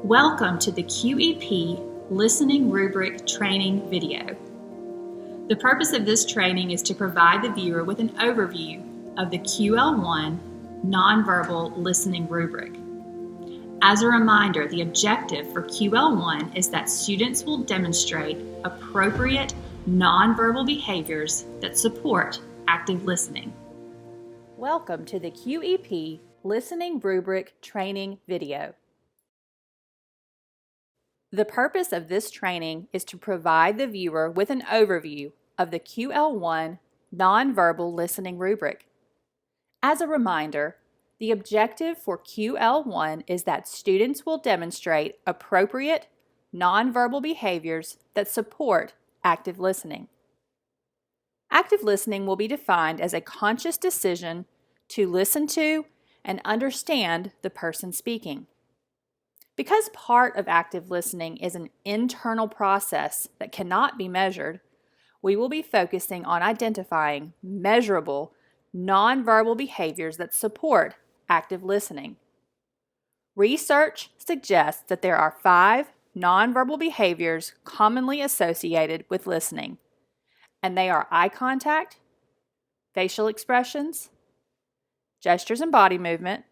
Welcome to the QEP Listening Rubric Training video. The purpose of this training is to provide the viewer with an overview of the QL1 Nonverbal Listening Rubric. As a reminder, the objective for QL1 is that students will demonstrate appropriate nonverbal behaviors that support active listening. Welcome to the QEP Listening Rubric Training video. The purpose of this training is to provide the viewer with an overview of the QL1 Nonverbal Listening Rubric. As a reminder, the objective for QL1 is that students will demonstrate appropriate nonverbal behaviors that support active listening. Active listening will be defined as a conscious decision to listen to and understand the person speaking. Because part of active listening is an internal process that cannot be measured, we will be focusing on identifying measurable nonverbal behaviors that support active listening. Research suggests that there are 5 nonverbal behaviors commonly associated with listening, and they are eye contact, facial expressions, gestures and body movement,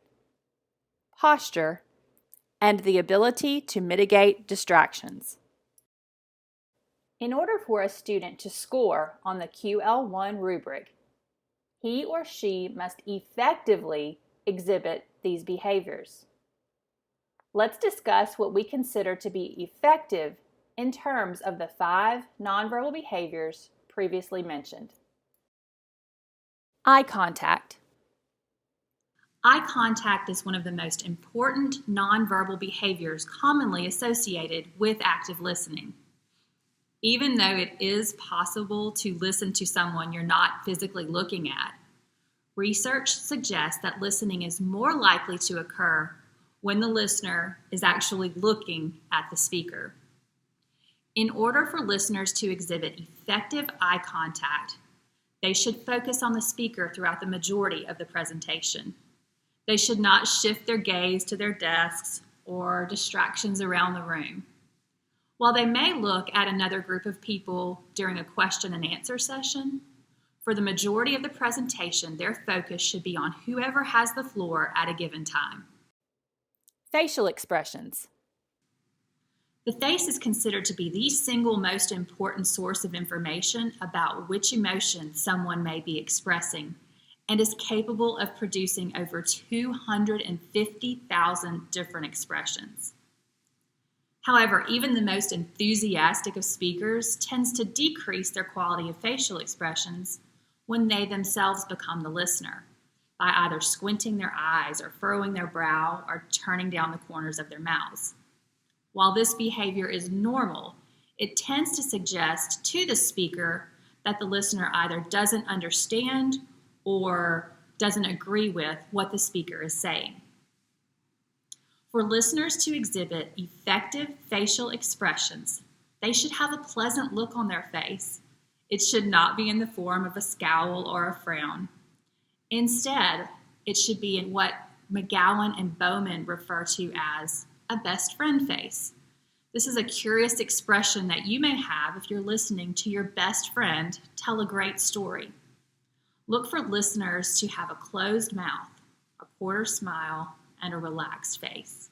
posture, and the ability to mitigate distractions. In order for a student to score on the QL1 rubric, he or she must effectively exhibit these behaviors. Let's discuss what we consider to be effective in terms of the 5 nonverbal behaviors previously mentioned. Eye contact. Eye contact is one of the most important nonverbal behaviors commonly associated with active listening. Even though it is possible to listen to someone you're not physically looking at, research suggests that listening is more likely to occur when the listener is actually looking at the speaker. In order for listeners to exhibit effective eye contact, they should focus on the speaker throughout the majority of the presentation. They should not shift their gaze to their desks or distractions around the room. While they may look at another group of people during a question and answer session, for the majority of the presentation, their focus should be on whoever has the floor at a given time. Facial expressions. The face is considered to be the single most important source of information about which emotion someone may be expressing, and is capable of producing over 250,000 different expressions. However, even the most enthusiastic of speakers tends to decrease their quality of facial expressions when they themselves become the listener, by either squinting their eyes or furrowing their brow or turning down the corners of their mouths. While this behavior is normal, it tends to suggest to the speaker that the listener either doesn't understand or doesn't agree with what the speaker is saying. For listeners to exhibit effective facial expressions, they should have a pleasant look on their face. It should not be in the form of a scowl or a frown. Instead, it should be in what McGowan and Bowman refer to as a best friend face. This is a curious expression that you may have if you're listening to your best friend tell a great story. Look for listeners to have a closed mouth, a quarter smile, and a relaxed face.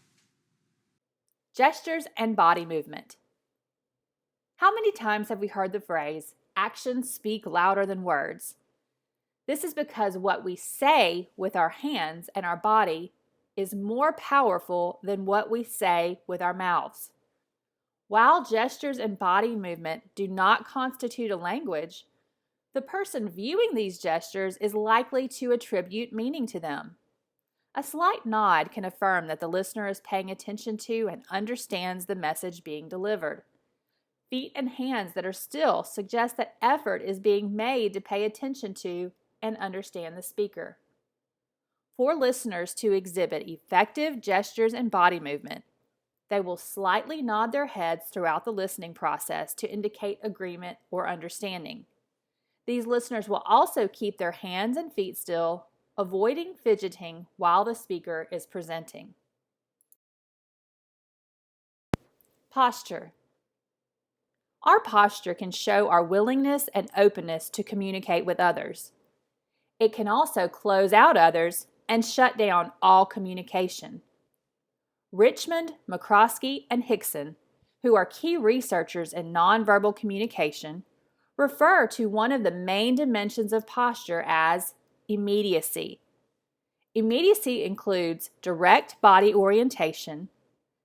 Gestures and body movement. How many times have we heard the phrase, actions speak louder than words? This is because what we say with our hands and our body is more powerful than what we say with our mouths. While gestures and body movement do not constitute a language, the person viewing these gestures is likely to attribute meaning to them. A slight nod can affirm that the listener is paying attention to and understands the message being delivered. Feet and hands that are still suggest that effort is being made to pay attention to and understand the speaker. For listeners to exhibit effective gestures and body movement, they will slightly nod their heads throughout the listening process to indicate agreement or understanding. These listeners will also keep their hands and feet still, avoiding fidgeting while the speaker is presenting. Posture. Our posture can show our willingness and openness to communicate with others. It can also close out others and shut down all communication. Richmond, McCroskey, and Hickson, who are key researchers in nonverbal communication, refer to one of the main dimensions of posture as immediacy. Immediacy includes direct body orientation,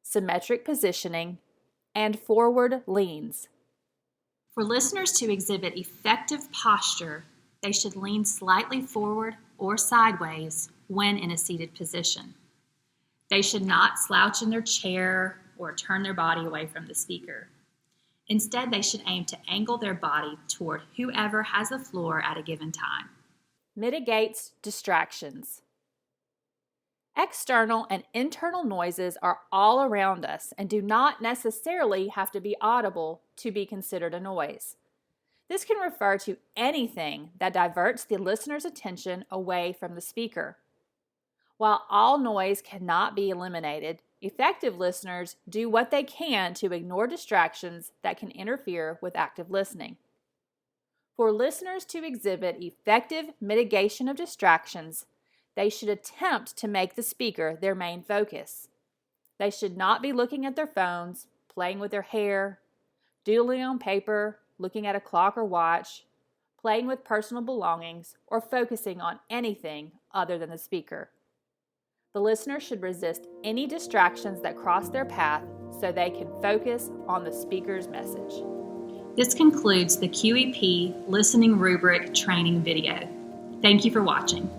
symmetric positioning, and forward leans. For listeners to exhibit effective posture, they should lean slightly forward or sideways when in a seated position. They should not slouch in their chair or turn their body away from the speaker. Instead, they should aim to angle their body toward whoever has the floor at a given time. Mitigates distractions. External and internal noises are all around us and do not necessarily have to be audible to be considered a noise. This can refer to anything that diverts the listener's attention away from the speaker. While all noise cannot be eliminated, effective listeners do what they can to ignore distractions that can interfere with active listening. For listeners to exhibit effective mitigation of distractions, they should attempt to make the speaker their main focus. They should not be looking at their phones, playing with their hair, doodling on paper, looking at a clock or watch, playing with personal belongings, or focusing on anything other than the speaker. The listener should resist any distractions that cross their path so they can focus on the speaker's message. This concludes the QEP Listening Rubric Training video. Thank you for watching.